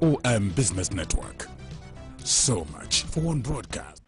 Eom Business Network. So much for one broadcast.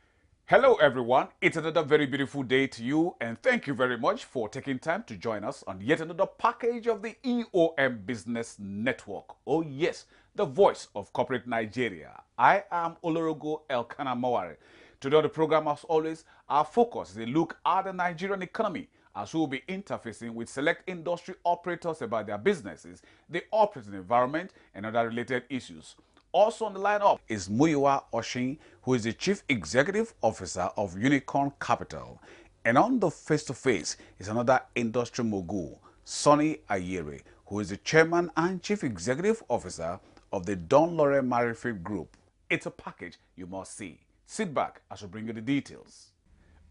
Hello everyone, it's another very beautiful day to you, and thank you very much for taking time to join us on yet another package of the Eom Business Network. Oh yes, the voice of corporate Nigeria. I am Olorogo Elkanah Mawari. Today on the program, as always, our focus is a look at the Nigerian economy, as we will be interfacing with select industry operators about their businesses, the operating environment, and other related issues. Also on the lineup is Muyiwa Oshin, who is the Chief Executive Officer of Unicorn Capital. And on the face-to-face is another industry mogul, Sonny Ayere, who is the Chairman and Chief Executive Officer of the Dunn Loren Marifit Group. It's a package you must see. Sit back as we bring you the details.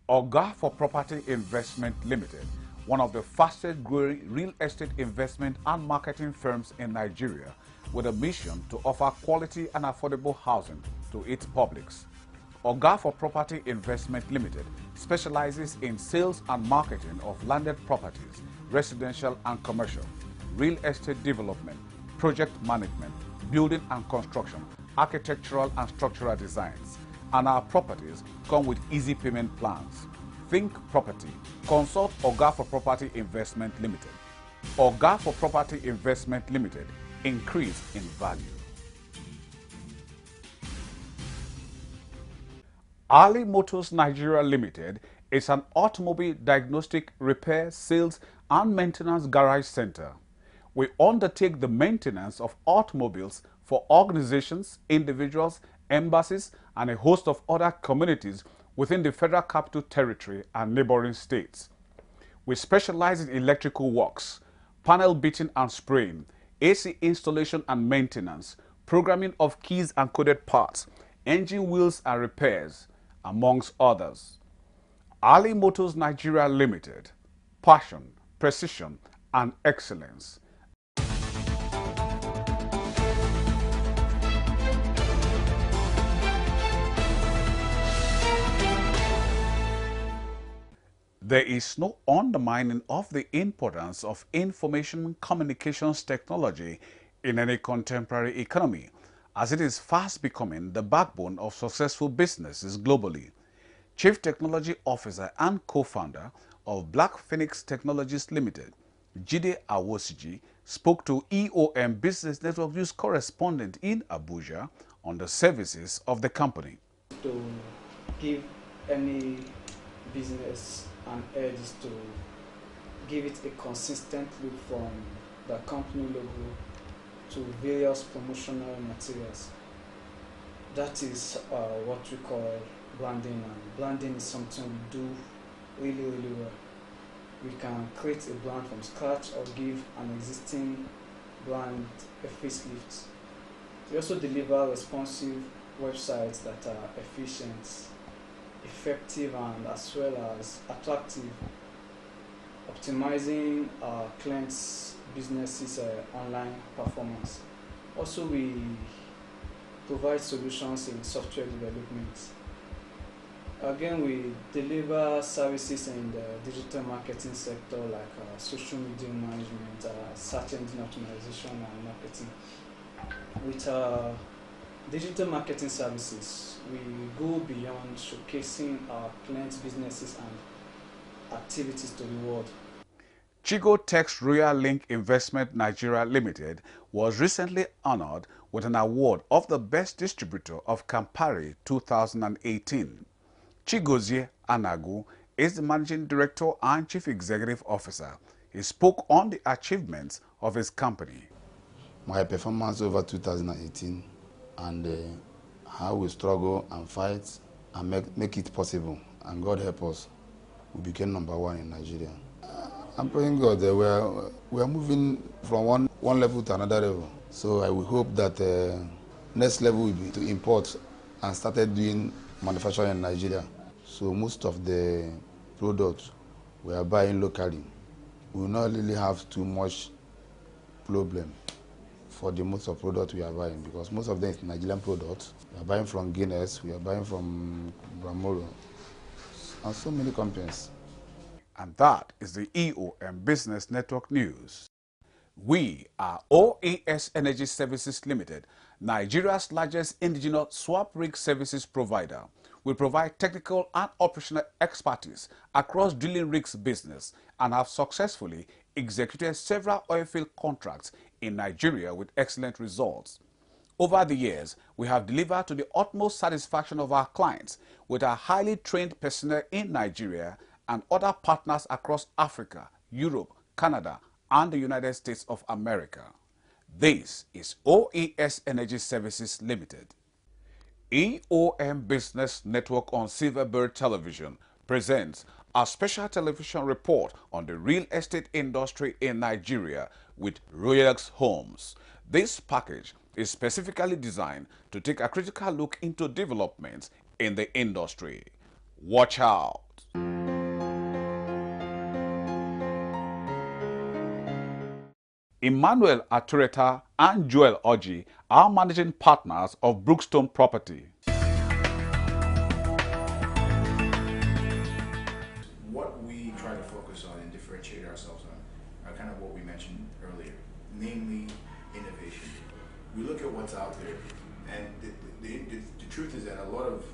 Oga for Property Investment Limited, one of the fastest growing real estate investment and marketing firms in Nigeria, with a mission to offer quality and affordable housing to its publics. Oga for Property Investment Limited specializes in sales and marketing of landed properties, residential and commercial, real estate development, project management, building and construction, architectural and structural designs. And our properties come with easy payment plans. Think property. Consult Oga for Property Investment Limited. Oga for Property Investment Limited. Increase in value. Ali Motors Nigeria Limited is an automobile diagnostic, repair, sales and maintenance garage center. We undertake the maintenance of automobiles for organizations, individuals, embassies, and a host of other communities within the Federal Capital Territory and neighboring states. We specialize in electrical works, panel beating and spraying, AC installation and maintenance, programming of keys and coded parts, engine wheels and repairs, amongst others. Ali Motors Nigeria Limited, passion, precision, and excellence. There is no undermining of the importance of information communications technology in any contemporary economy, as it is fast becoming the backbone of successful businesses globally. Chief Technology Officer and co-founder of Black Phoenix Technologies Limited, Jide Awosiji, spoke to Eom Business Network News correspondent in Abuja on the services of the company. To give any business an edge is to give it a consistent look from the company logo to various promotional materials. That is what we call branding, and branding is something we do really well. We can create a brand from scratch or give an existing brand a facelift. We also deliver responsive websites that are efficient, effective, and as well as attractive, optimizing our clients' businesses' online performance. Also, we provide solutions in software development. Again, we deliver services in the digital marketing sector like social media management, search engine optimization, and marketing. With digital marketing services, we go beyond showcasing our clients' businesses and activities to the world. Chigo Tech's Royal Link Investment Nigeria Limited was recently honored with an award of the Best Distributor of Campari 2018. Chigozie Anagu is the Managing Director and Chief Executive Officer. He spoke on the achievements of his company. My performance over 2018 and how we struggle and fight and make it possible. And God help us, we became #1 in Nigeria. I'm praying God that we are moving from one level to another level. So I will hope that next level will be to import and started doing manufacturing in Nigeria. So most of the products we are buying locally. We will not really have too much problem for the most of products we are buying, because most of them is Nigerian products. We are buying from Guinness, we are buying from Bramoro, and so many companies. And that is the Eom Business Network News. We are OAS Energy Services Limited, Nigeria's largest indigenous swap rig services provider. We provide technical and operational expertise across drilling rigs business and have successfully executed several oilfield contracts in Nigeria with excellent results. Over the years, we have delivered to the utmost satisfaction of our clients with our highly trained personnel in Nigeria and other partners across Africa, Europe, Canada, and the United States of America. This is OAS Energy Services Limited. Eom Business Network on Silverbird Television presents a special television report on the real estate industry in Nigeria with Royalex Homes. This package is specifically designed to take a critical look into developments in the industry. Watch out! Emmanuel Atureta and Joel Oji are managing partners of Brookstone Property. What we try to focus on and differentiate ourselves on are kind of what we mentioned earlier, namely innovation. We look at what's out there, and the truth is that a lot of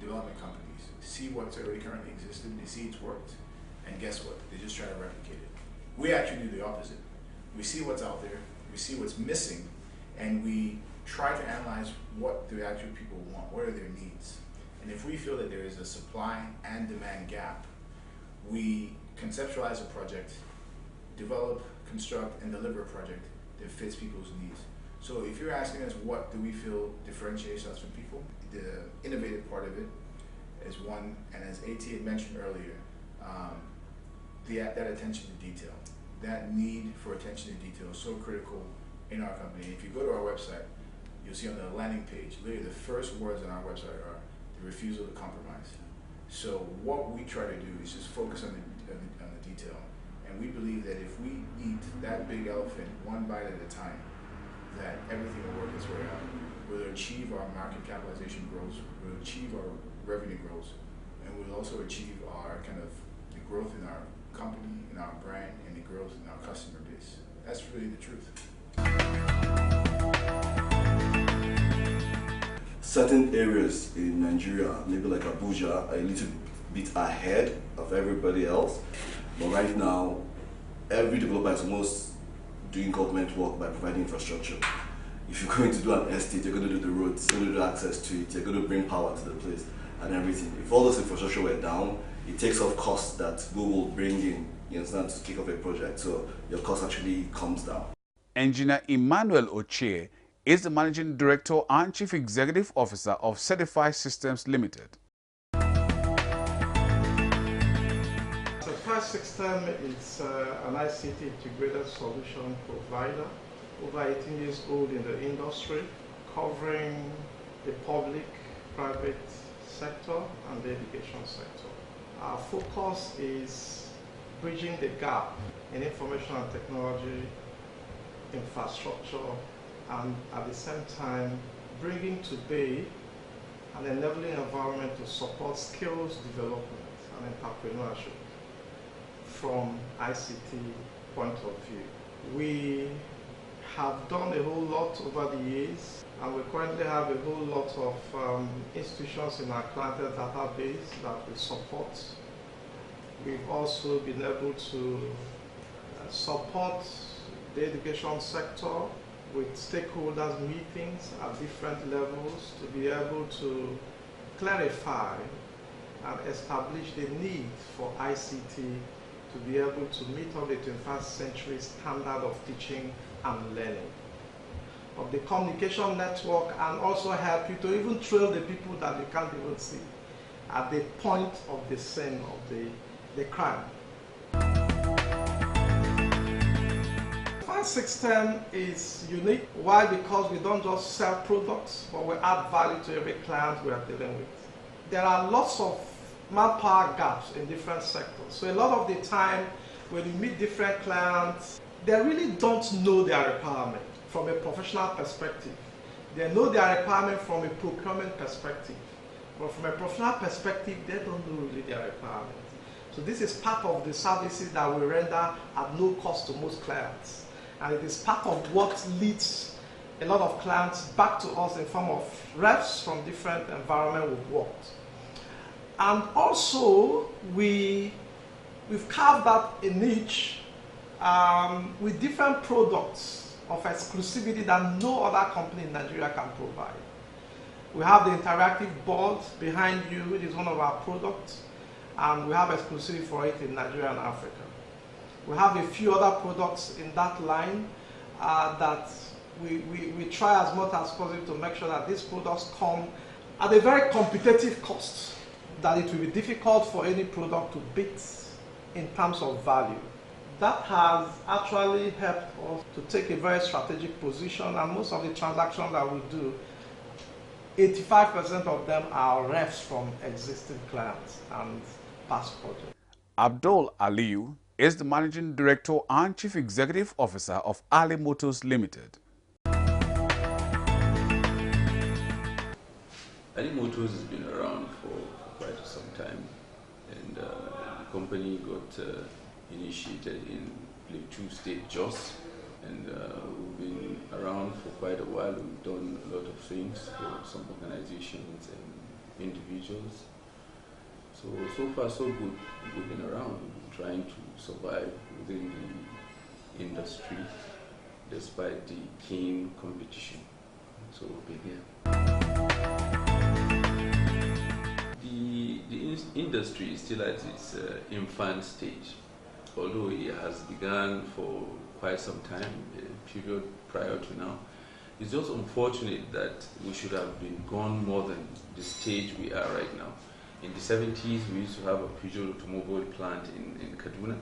development companies see what's already currently existed, they see it's worked, and guess what? They just try to replicate it. We actually do the opposite. We see what's out there, we see what's missing, and we try to analyze what the actual people want, what are their needs. And if we feel that there is a supply and demand gap, we conceptualize a project, develop, construct, and deliver a project that fits people's needs. So if you're asking us what do we feel differentiates us from people, the innovative part of it is one, and as AT had mentioned earlier, that attention to detail. That need for attention to detail is so critical in our company. If you go to our website, you'll see on the landing page, literally the first words on our website are the refusal to compromise. So what we try to do is just focus on the detail. And we believe that if we eat that big elephant one bite at a time, that everything will work its way out. We'll achieve our market capitalization growth, we'll achieve our revenue growth, and we'll also achieve our kind of the growth in our company, in our brand, and the growth in our customer base. That's really the truth. Certain areas in Nigeria, maybe like Abuja, are a little bit ahead of everybody else. But right now, every developer is almost doing government work by providing infrastructure. If you're going to do an estate, you're going to do the roads, you're going to do access to it, you're going to bring power to the place and everything. If all those infrastructure were down, it takes off costs that we will bring in, you understand, to kick off a project. So your cost actually comes down. Engineer Emmanuel Ochie is the Managing Director and Chief Executive Officer of Certified Systems Limited. Certified System is an ICT integrated solution provider, over 18 years old in the industry, covering the public, private sector and the education sector. Our focus is bridging the gap in information and technology infrastructure, and at the same time bringing to bear an enabling environment to support skills development and entrepreneurship from ICT point of view. We have done a whole lot over the years, and we currently have a whole lot of institutions in our clientele database that we support. We've also been able to support the education sector with stakeholders meetings at different levels to be able to clarify and establish the need for ICT to be able to meet up the 21st century standard of teaching and learning, of the communication network, and also help you to even trail the people that you can't even see at the point of the scene of the crime. Certified System is unique. Why? Because we don't just sell products, but we add value to every client we are dealing with. There are lots of manpower gaps in different sectors. So a lot of the time when you meet different clients, they really don't know their requirement from a professional perspective. They know their requirement from a procurement perspective. But from a professional perspective, they don't know really their requirement. So this is part of the services that we render at no cost to most clients. And it is part of what leads a lot of clients back to us in form of refs from different environments we've worked. And also, we've carved out a niche with different products of exclusivity that no other company in Nigeria can provide. We have the interactive board behind you, which is one of our products, and we have exclusivity for it in Nigeria and Africa. We have a few other products in that line that we try as much as possible to make sure that these products come at a very competitive cost, that it will be difficult for any product to beat in terms of value. That has actually helped us to take a very strategic position, and most of the transactions that we do, 85% of them are refs from existing clients and past projects. Abdul Aliyu is the Managing Director and Chief Executive Officer of Ali Motors Limited. Ali Motors has been around for quite some time, and the company got initiated in Plateau State, Jos, and we've been around for quite a while. We've done a lot of things for some organizations and individuals. So far so good. We've been around, trying to survive within the industry despite the keen competition. So we've been here. The industry is still at its infant stage, although it has begun for quite some time, a period prior to now. It's just unfortunate that we should have been gone more than the stage we are right now. In the 70s, we used to have a Peugeot automobile plant in Kaduna,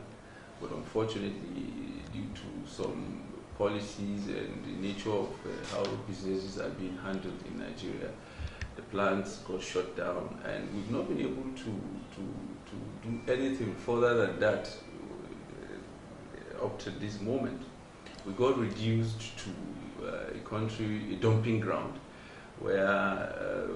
but unfortunately, due to some policies and the nature of how businesses are being handled in Nigeria, the plants got shut down, and we've not been able to do anything further than that up to this moment. We got reduced to a dumping ground, where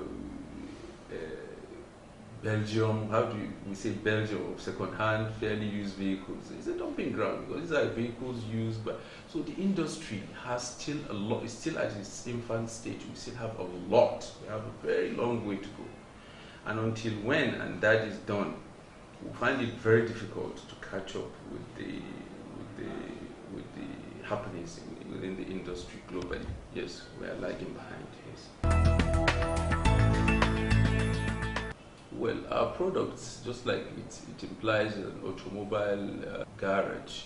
Belgium, how do we say Belgium, second-hand, fairly used vehicles. It's a dumping ground because these are vehicles used by. So the industry has still a lot, it's still at its infant stage. We still have a lot. We have a very long way to go. And until when, and that is done, we find it very difficult to catch up with the happenings within the industry globally. Yes, we are lagging behind, yes. Well, our products, just like it implies an automobile garage,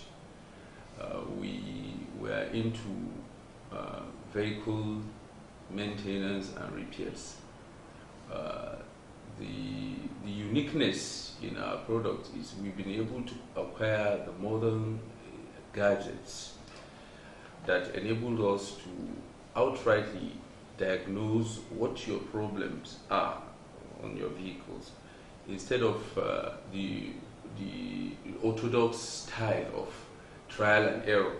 we are into vehicle maintenance and repairs. The uniqueness in our product is we've been able to acquire the modern gadgets that enabled us to outrightly diagnose what your problems are on your vehicles, instead of the orthodox style of trial and error.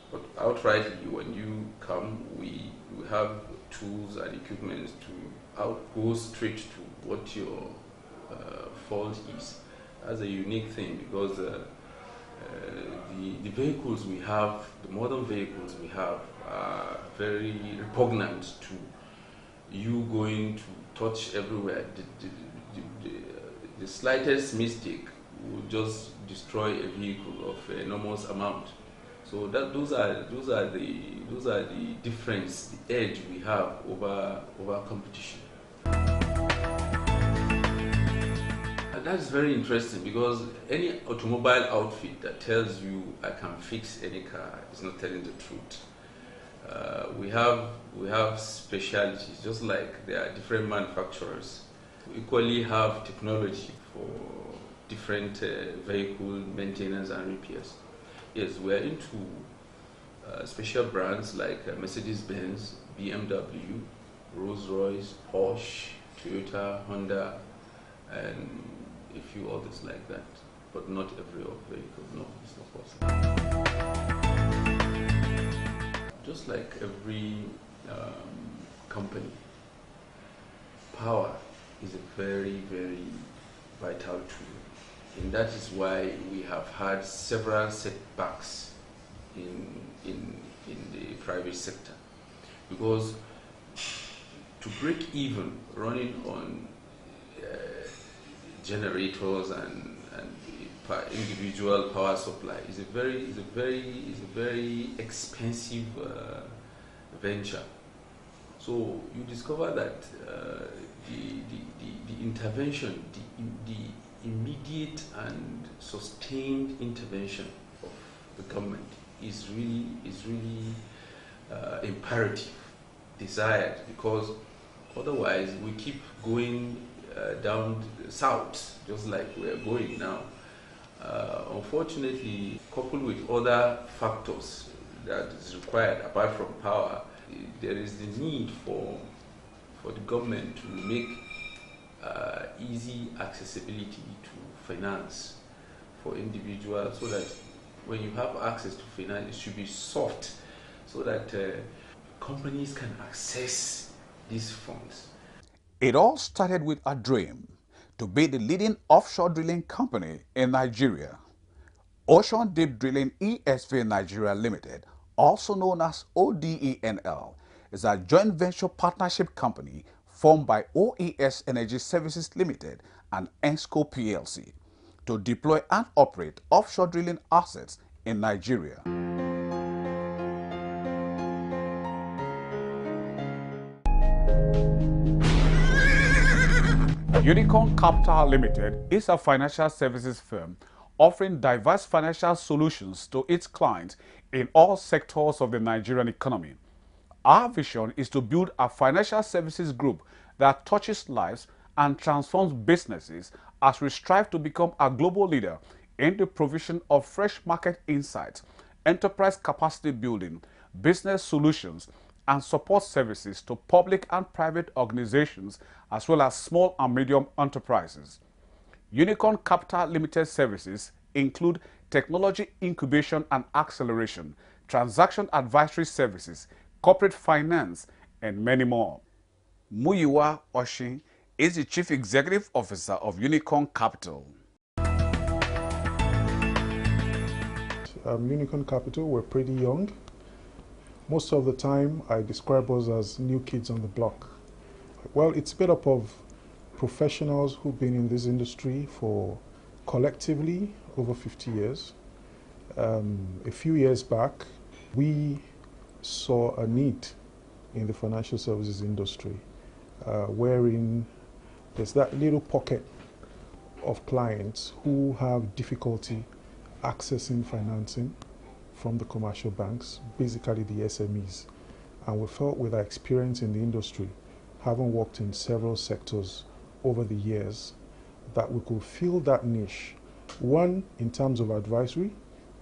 But outrightly, when you come, we have tools and equipment to go straight to what your fault is. That's a unique thing, because the vehicles we have, the modern vehicles we have, are very repugnant to you going to touch everywhere. The slightest mistake will just destroy a vehicle of an enormous amount. So those are the difference, the edge we have over competition. And that's very interesting, because any automobile outfit that tells you I can fix any car is not telling the truth. We have specialties, just like there are different manufacturers. We equally have technology for different vehicle maintenance and repairs. Yes, we are into special brands like Mercedes-Benz, BMW, Rolls-Royce, Porsche, Toyota, Honda, and a few others like that. But not every vehicle, no, it's not possible. Just like every company, power is a very, very vital tool. And that is why we have had several setbacks in the private sector, because to break even running on generators and individual power supply is a very expensive venture. So you discover that the intervention, the immediate and sustained intervention of the government is really imperative, desired, because otherwise we keep going down south, just like we are going now. Unfortunately, coupled with other factors that is required apart from power, there is the need for the government to make easy accessibility to finance for individuals, so that when you have access to finance, it should be soft, so that companies can access these funds. It all started with a dream to be the leading offshore drilling company in Nigeria. Ocean Deep Drilling ESV Nigeria Limited, also known as ODENL, is a joint venture partnership company formed by OES Energy Services Limited and ENSCO PLC to deploy and operate offshore drilling assets in Nigeria. Unicorn Capital Limited is a financial services firm offering diverse financial solutions to its clients in all sectors of the Nigerian economy. Our vision is to build a financial services group that touches lives and transforms businesses as we strive to become a global leader in the provision of fresh market insights, enterprise capacity building, business solutions, and support services to public and private organizations as well as small and medium enterprises. Unicorn Capital Limited services include technology incubation and acceleration, transaction advisory services, corporate finance, and many more. Muyiwa Oshin is the Chief Executive Officer of Unicorn Capital. Unicorn Capital, we're pretty young. Most of the time, I describe us as new kids on the block. Well, it's made up of professionals who've been in this industry for collectively over 50 years. A few years back, we saw a need in the financial services industry wherein there's that little pocket of clients who have difficulty accessing financing from the commercial banks, basically the SMEs. And we felt with our experience in the industry, having worked in several sectors over the years, that we could fill that niche. One, in terms of advisory,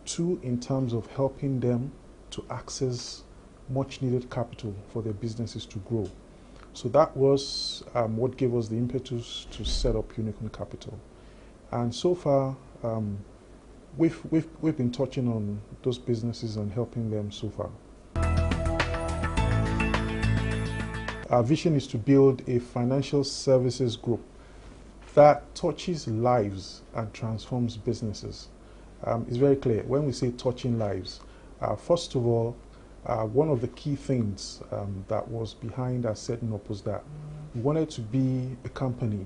two, in terms of helping them to access much needed capital for their businesses to grow. So that was what gave us the impetus to set up Unicorn Capital. And so far, we've been touching on those businesses and helping them so far. Our vision is to build a financial services group that touches lives and transforms businesses. It's very clear. When we say touching lives, first of all, one of the key things that was behind our setting up was that we wanted to be a company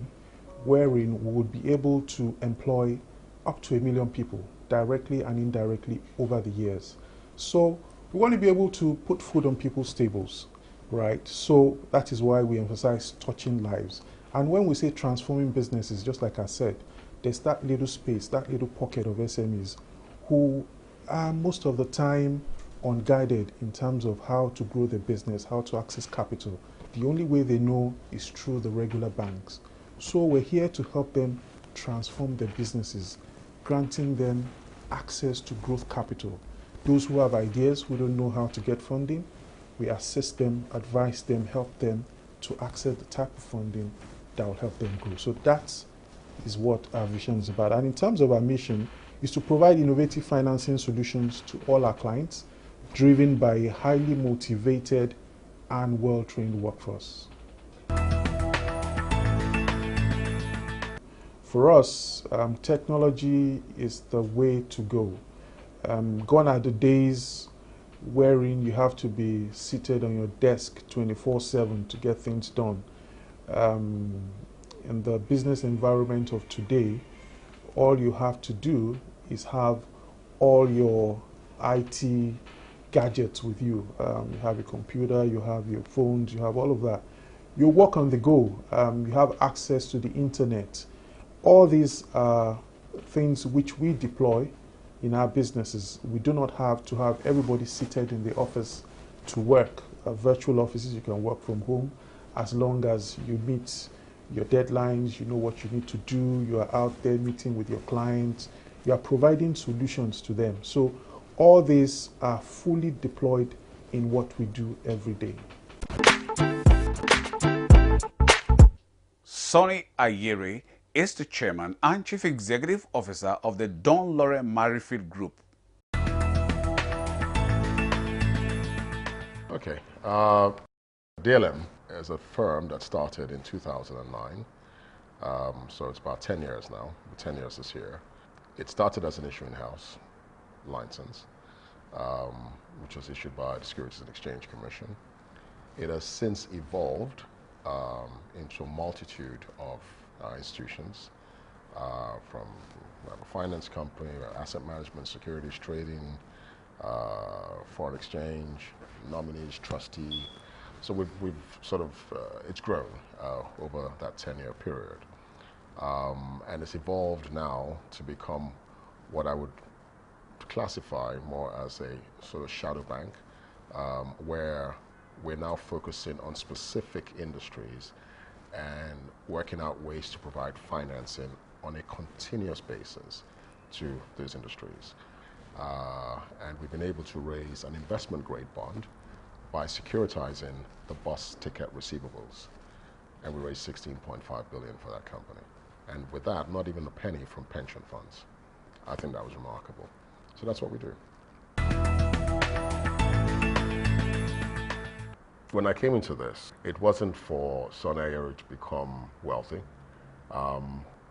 wherein we would be able to employ up to 1 million people directly and indirectly over the years. So we want to be able to put food on people's tables, right? So that is why we emphasize touching lives. And when we say transforming businesses, just like I said, there's that little space, that little pocket of SMEs who are most of the time unguided in terms of how to grow their business, how to access capital. The only way they know is through the regular banks. So we're here to help them transform their businesses, granting them access to growth capital. Those who have ideas, who don't know how to get funding, we assist them, advise them, help them to access the type of funding that will help them grow. So that is what our vision is about. And in terms of our mission, is to provide innovative financing solutions to all our clients, driven by a highly motivated and well-trained workforce. For us, technology is the way to go. Gone are the days wherein you have to be seated on your desk 24/7 to get things done. In the business environment of today, all you have to do is have all your IT gadgets with you. You have your computer, you have your phones, you have all of that. You work on the go. You have access to the internet. All these are things which we deploy in our businesses. We do not have to have everybody seated in the office to work. Virtual offices, you can work from home as long as you meet your deadlines, you know what you need to do, you are out there meeting with your clients, you are providing solutions to them. So all these are fully deployed in what we do every day. Sonny Ayere is the chairman and chief executive officer of the Dunn Loren Marrifield Group. Okay. DLM is a firm that started in 2009. So it's about 10 years now, 10 years this year. It started as an issuing house license, which was issued by the Securities and Exchange Commission. It has since evolved into a multitude of institutions, from a finance company, asset management, securities trading, foreign exchange, nominees, trustee. So we've sort of, it's grown over that 10-year period. And it's evolved now to become what I would classify more as a sort of shadow bank, where we're now focusing on specific industries and working out ways to provide financing on a continuous basis to those industries. And we've been able to raise an investment grade bond by securitizing the bus ticket receivables. And we raised $16.5 billion for that company. And with that, not even a penny from pension funds. I think that was remarkable. So that's what we do. When I came into this, it wasn't for Sonny Ayere to become wealthy.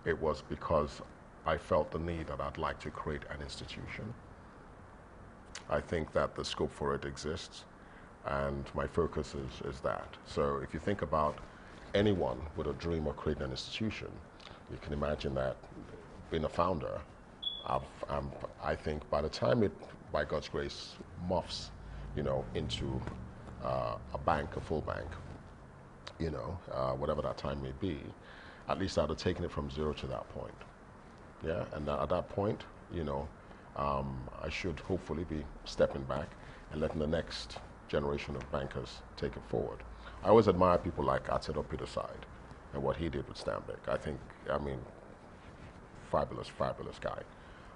It was because I felt the need that I'd like to create an institution. I think that the scope for it exists, and my focus is that. So if you think about anyone with a dream of creating an institution, you can imagine that being a founder, I think by the time it, by God's grace, morphs, into a bank, a full bank, whatever that time may be, at least I'd have taken it from zero to that point. Yeah, and at that point, I should hopefully be stepping back and letting the next generation of bankers take it forward. I always admire people like Advert Peterside and what he did with Stanbic. I mean, fabulous guy.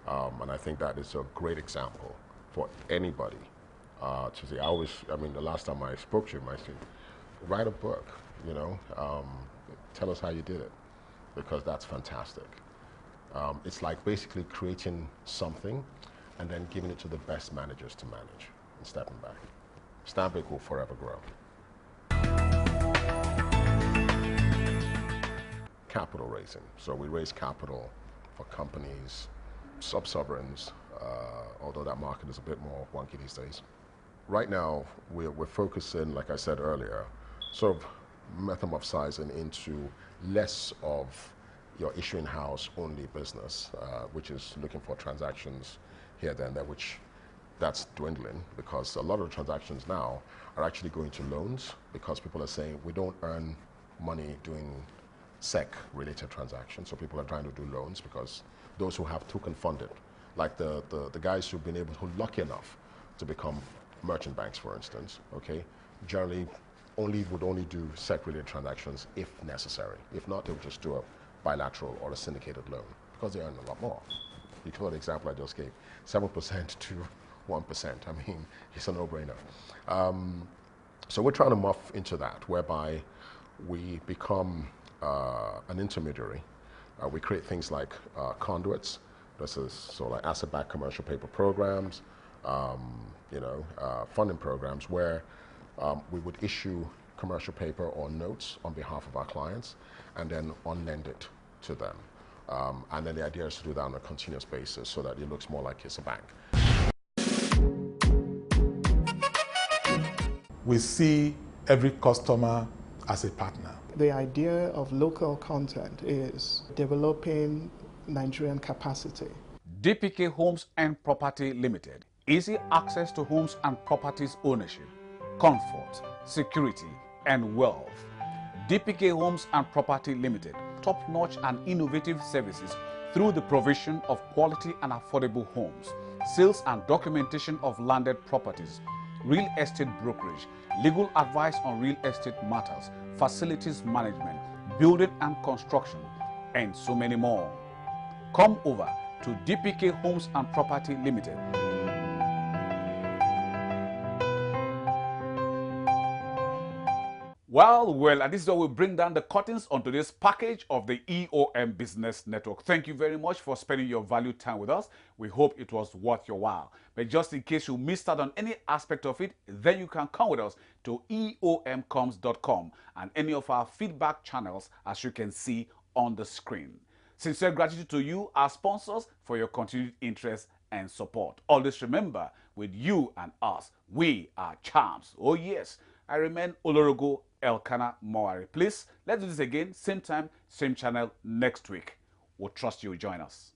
And I think that is a great example for anybody to see. The last time I spoke to him, I said, write a book, tell us how you did it, because that's fantastic. It's like basically creating something and then giving it to the best managers to manage and stepping back. Stanbic will forever grow. Capital raising. So we raise capital for companies, sub-sovereigns, although that market is a bit more wonky these days. Right now, we're focusing, like I said earlier, sort of metamorphosizing into less of your issuing house only business, which is looking for transactions here, there, and there, which that's dwindling, because a lot of the transactions now are actually going to loans, because people are saying we don't earn money doing SEC-related transactions, so people are trying to do loans, because those who have token funded, like the guys who've been able, who are lucky enough to become merchant banks, for instance, okay, generally would only do SEC-related transactions if necessary. If not, they'll just do a bilateral or a syndicated loan, because they earn a lot more. You saw the example I just gave, 7% to 1%. I mean, it's a no-brainer. So we're trying to morph into that, whereby we become an intermediary. We create things like conduits. This is sort of like asset-backed commercial paper programs, funding programs where we would issue commercial paper or notes on behalf of our clients and then on-lend it to them. And then the idea is to do that on a continuous basis so that it looks more like it's a bank. we see every customer as a partner. The idea of local content is developing Nigerian capacity. Dpkay Homes and Property Limited. Easy access to homes and properties ownership, comfort, security, and wealth. Dpkay Homes and Property Limited. Top-notch and innovative services through the provision of quality and affordable homes, sales and documentation of landed properties, real estate brokerage, legal advice on real estate matters, facilities management, building and construction, and so many more. Come over to Dpkay Homes and Property Limited. Well, and this is how we bring down the curtains on today's package of the EOM Business Network. Thank you very much for spending your valued time with us. We hope it was worth your while. But just in case you missed out on any aspect of it, then you can come with us to eomcoms.com and any of our feedback channels, as you can see on the screen. Sincere gratitude to you, our sponsors, for your continued interest and support. Always remember, with you and us, we are champs. Oh yes, I remain Olorogo Elkanah Mowari. Please, let's do this again, same time, same channel next week. We'll trust you will join us.